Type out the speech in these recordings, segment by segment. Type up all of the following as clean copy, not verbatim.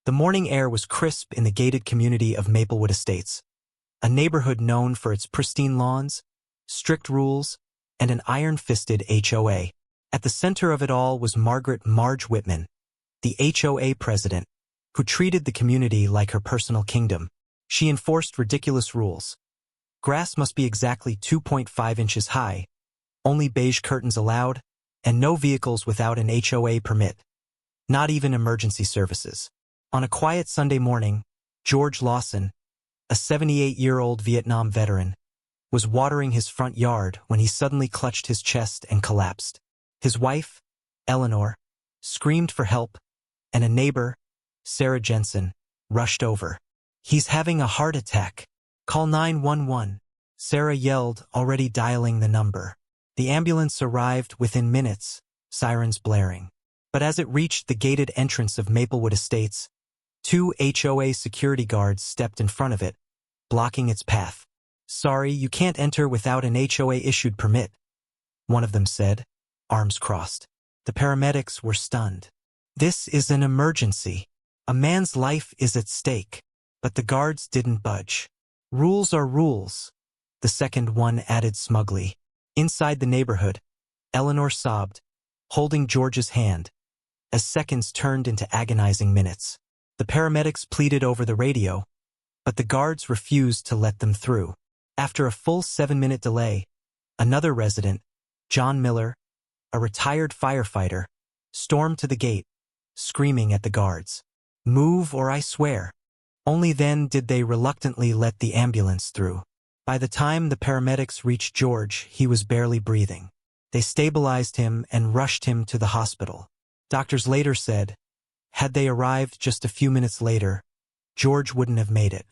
The morning air was crisp in the gated community of Maplewood Estates, a neighborhood known for its pristine lawns, strict rules, and an iron-fisted HOA. At the center of it all was Marge Whitman, the HOA president, who treated the community like her personal kingdom. She enforced ridiculous rules. Grass must be exactly 2.5 inches high, only beige curtains allowed, and no vehicles without an HOA permit. Not even emergency services. On a quiet Sunday morning, George Lawson, a 78-year-old Vietnam veteran, was watering his front yard when he suddenly clutched his chest and collapsed. His wife, Eleanor, screamed for help, and a neighbor, Sarah Jensen, rushed over. "He's having a heart attack. Call 911, Sarah yelled, already dialing the number. The ambulance arrived within minutes, sirens blaring. But as it reached the gated entrance of Maplewood Estates, 2 HOA security guards stepped in front of it, blocking its path. "Sorry, you can't enter without an HOA-issued permit," one of them said, arms crossed. The paramedics were stunned. "This is an emergency. A man's life is at stake." But the guards didn't budge. "Rules are rules," the second one added smugly. Inside the neighborhood, Eleanor sobbed, holding George's hand, as seconds turned into agonizing minutes. The paramedics pleaded over the radio, but the guards refused to let them through. After a full 7-minute delay, another resident, John Miller, a retired firefighter, stormed to the gate, screaming at the guards, "Move or I swear." Only then did they reluctantly let the ambulance through. By the time the paramedics reached George, he was barely breathing. They stabilized him and rushed him to the hospital. Doctors later said, had they arrived just a few minutes later, George wouldn't have made it.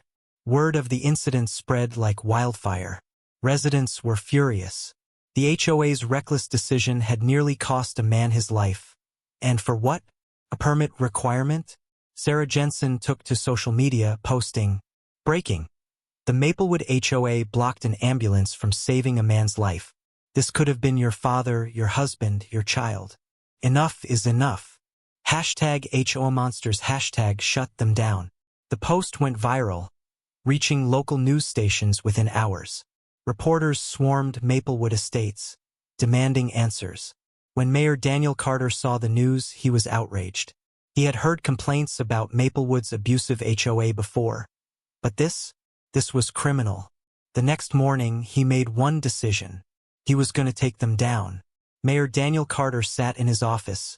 Word of the incident spread like wildfire. Residents were furious. The HOA's reckless decision had nearly cost a man his life. And for what? A permit requirement? Sarah Jensen took to social media, posting, "Breaking. The Maplewood HOA blocked an ambulance from saving a man's life. This could have been your father, your husband, your child. Enough is enough. Hashtag HOA Monsters, hashtag shut them down." The post went viral, reaching local news stations within hours. Reporters swarmed Maplewood Estates, demanding answers. When Mayor Daniel Carter saw the news, he was outraged. He had heard complaints about Maplewood's abusive HOA before. But this was criminal. The next morning, he made one decision. He was going to take them down. Mayor Daniel Carter sat in his office,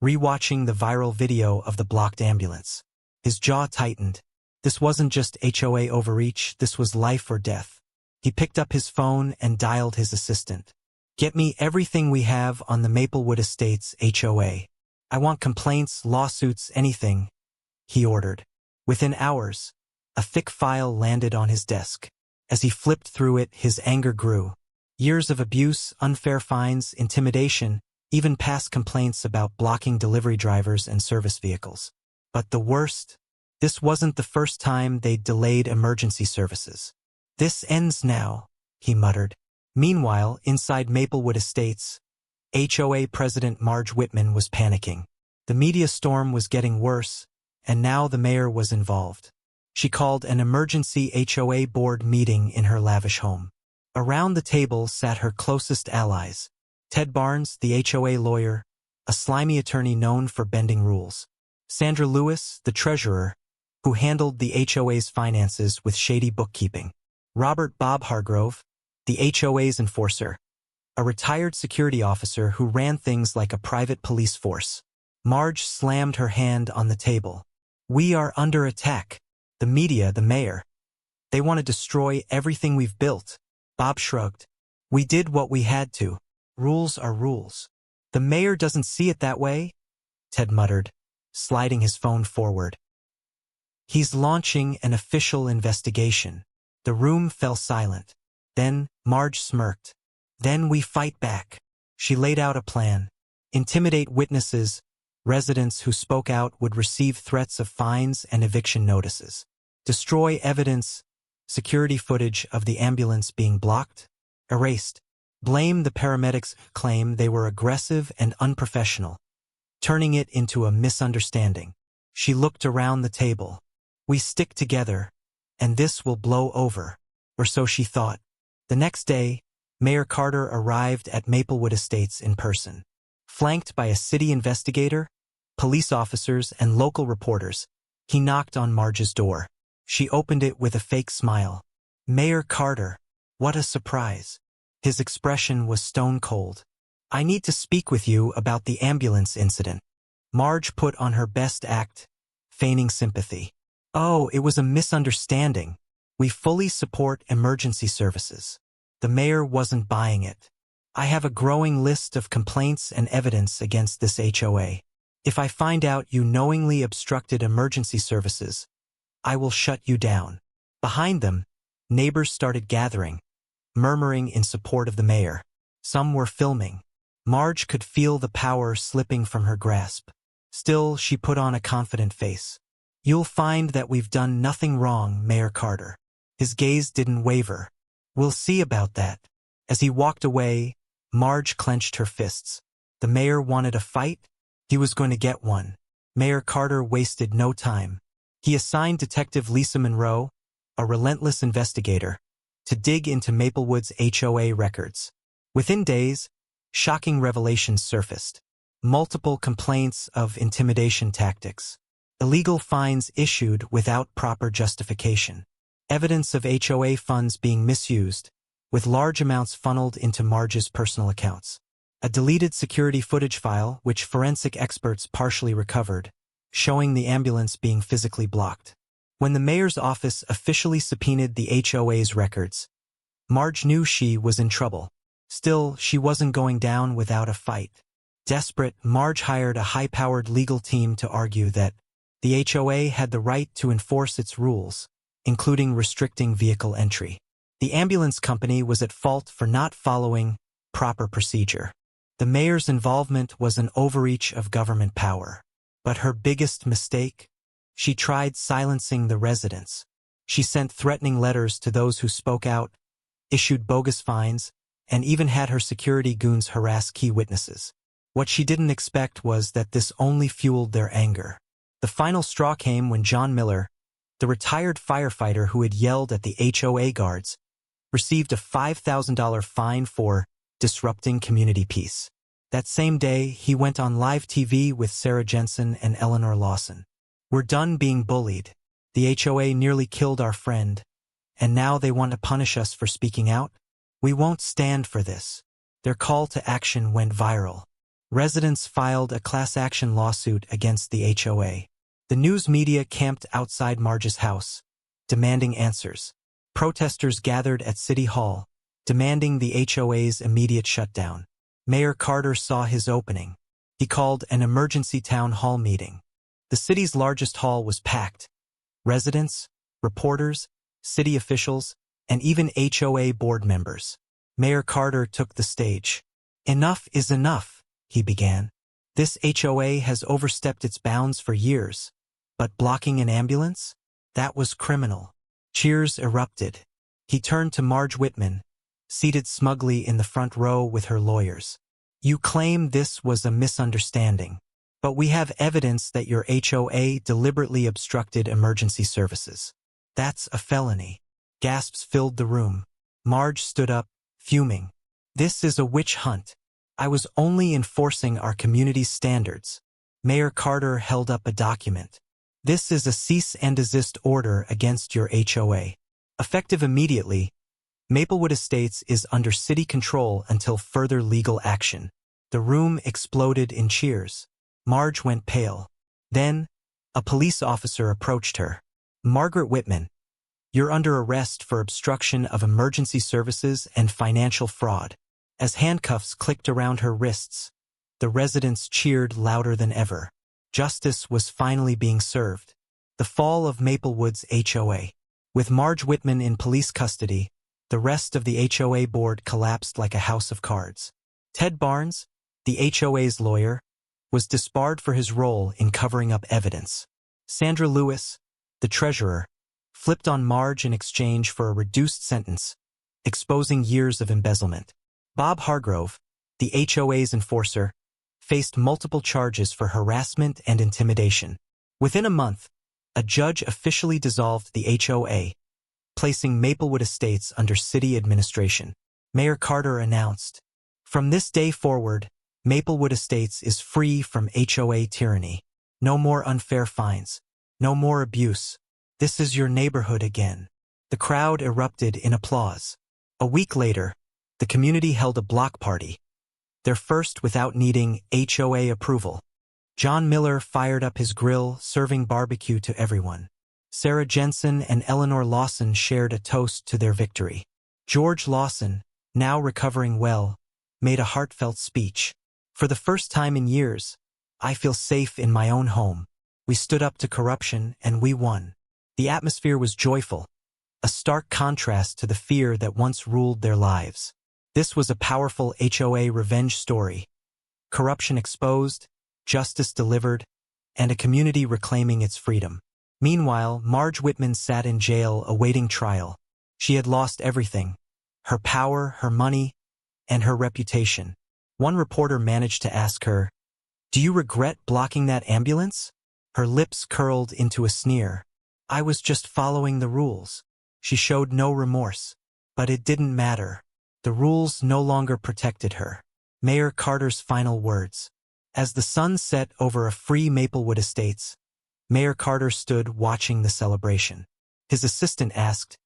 rewatching the viral video of the blocked ambulance. His jaw tightened. This wasn't just HOA overreach, this was life or death. He picked up his phone and dialed his assistant. "Get me everything we have on the Maplewood Estates HOA. I want complaints, lawsuits, anything," he ordered. Within hours, a thick file landed on his desk. As he flipped through it, his anger grew. Years of abuse, unfair fines, intimidation, even past complaints about blocking delivery drivers and service vehicles. But the worst, this wasn't the first time they'd delayed emergency services. "This ends now," he muttered. Meanwhile, inside Maplewood Estates, HOA President Marge Whitman was panicking. The media storm was getting worse, and now the mayor was involved. She called an emergency HOA board meeting in her lavish home. Around the table sat her closest allies, Ted Barnes, the HOA lawyer, a slimy attorney known for bending rules; Sandra Lewis, the treasurer, who handled the HOA's finances with shady bookkeeping; Robert Bob Hargrove, the HOA's enforcer, a retired security officer who ran things like a private police force. Marge slammed her hand on the table. "We are under attack. The media, the mayor. They want to destroy everything we've built." Bob shrugged. "We did what we had to. Rules are rules." "The mayor doesn't see it that way," Ted muttered, sliding his phone forward. "He's launching an official investigation." The room fell silent. Then Marge smirked. "Then we fight back." She laid out a plan. Intimidate witnesses. Residents who spoke out would receive threats of fines and eviction notices. Destroy evidence. Security footage of the ambulance being blocked, erased. Blame the paramedics, claim they were aggressive and unprofessional, turning it into a misunderstanding. She looked around the table. We stick together, and this will blow over. Or so she thought. The next day, Mayor Carter arrived at Maplewood Estates in person. Flanked by a city investigator, police officers, and local reporters, he knocked on Marge's door. She opened it with a fake smile. Mayor Carter, what a surprise. His expression was stone cold. I need to speak with you about the ambulance incident. Marge put on her best act, feigning sympathy. Oh, it was a misunderstanding. We fully support emergency services. The mayor wasn't buying it. I have a growing list of complaints and evidence against this HOA. If I find out you knowingly obstructed emergency services, I will shut you down. Behind them, neighbors started gathering, murmuring in support of the mayor. Some were filming. Marge could feel the power slipping from her grasp. Still, she put on a confident face. You'll find that we've done nothing wrong, Mayor Carter. His gaze didn't waver. We'll see about that. As he walked away, Marge clenched her fists. The mayor wanted a fight? He was going to get one. Mayor Carter wasted no time. He assigned Detective Lisa Monroe, a relentless investigator, to dig into Maplewood's HOA records. Within days, shocking revelations surfaced. Multiple complaints of intimidation tactics. Illegal fines issued without proper justification. Evidence of HOA funds being misused, with large amounts funneled into Marge's personal accounts. A deleted security footage file, which forensic experts partially recovered, showing the ambulance being physically blocked. When the mayor's office officially subpoenaed the HOA's records, Marge knew she was in trouble. Still, she wasn't going down without a fight. Desperate, Marge hired a high-powered legal team to argue that the HOA had the right to enforce its rules, including restricting vehicle entry. The ambulance company was at fault for not following proper procedure. The mayor's involvement was an overreach of government power. But her biggest mistake? She tried silencing the residents. She sent threatening letters to those who spoke out, issued bogus fines, and even had her security goons harass key witnesses. What she didn't expect was that this only fueled their anger. The final straw came when John Miller, the retired firefighter who had yelled at the HOA guards, received a $5,000 fine for disrupting community peace. That same day, he went on live TV with Sarah Jensen and Eleanor Lawson. We're done being bullied. The HOA nearly killed our friend, and now they want to punish us for speaking out? We won't stand for this. Their call to action went viral. Residents filed a class action lawsuit against the HOA. The news media camped outside Marge's house, demanding answers. Protesters gathered at City Hall, demanding the HOA's immediate shutdown. Mayor Carter saw his opening. He called an emergency town hall meeting. The city's largest hall was packed. Residents, reporters, city officials, and even HOA board members. Mayor Carter took the stage. Enough is enough, he began. This HOA has overstepped its bounds for years. But blocking an ambulance? That was criminal. Cheers erupted. He turned to Marge Whitman, seated smugly in the front row with her lawyers. You claim this was a misunderstanding, but we have evidence that your HOA deliberately obstructed emergency services. That's a felony. Gasps filled the room. Marge stood up, fuming. This is a witch hunt. I was only enforcing our community's standards. Mayor Carter held up a document. This is a cease and desist order against your HOA. Effective immediately, Maplewood Estates is under city control until further legal action. The room exploded in cheers. Marge went pale. Then, a police officer approached her. Margaret Whitman, you're under arrest for obstruction of emergency services and financial fraud. As handcuffs clicked around her wrists, the residents cheered louder than ever. Justice was finally being served. The fall of Maplewood's HOA. With Marge Whitman in police custody, the rest of the HOA board collapsed like a house of cards. Ted Barnes, the HOA's lawyer, was disbarred for his role in covering up evidence. Sandra Lewis, the treasurer, flipped on Marge in exchange for a reduced sentence, exposing years of embezzlement. Bob Hargrove, the HOA's enforcer, faced multiple charges for harassment and intimidation. Within a month, a judge officially dissolved the HOA, placing Maplewood Estates under city administration. Mayor Carter announced, "From this day forward, Maplewood Estates is free from HOA tyranny. No more unfair fines. No more abuse. This is your neighborhood again." The crowd erupted in applause. A week later, the community held a block party, their first without needing HOA approval. John Miller fired up his grill, serving barbecue to everyone. Sarah Jensen and Eleanor Lawson shared a toast to their victory. George Lawson, now recovering well, made a heartfelt speech. "For the first time in years, I feel safe in my own home. We stood up to corruption and we won." The atmosphere was joyful, a stark contrast to the fear that once ruled their lives. This was a powerful HOA revenge story. Corruption exposed, justice delivered, and a community reclaiming its freedom. Meanwhile, Marge Whitman sat in jail awaiting trial. She had lost everything: her power, her money, and her reputation. One reporter managed to ask her, "Do you regret blocking that ambulance?" Her lips curled into a sneer. "I was just following the rules." She showed no remorse. But it didn't matter. The rules no longer protected her. Mayor Carter's final words. As the sun set over a free Maplewood Estates, Mayor Carter stood watching the celebration. His assistant asked,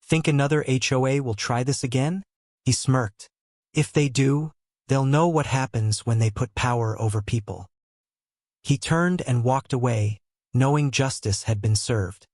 "Think another HOA will try this again?" He smirked. "If they do, they'll know what happens when they put power over people." He turned and walked away, knowing justice had been served.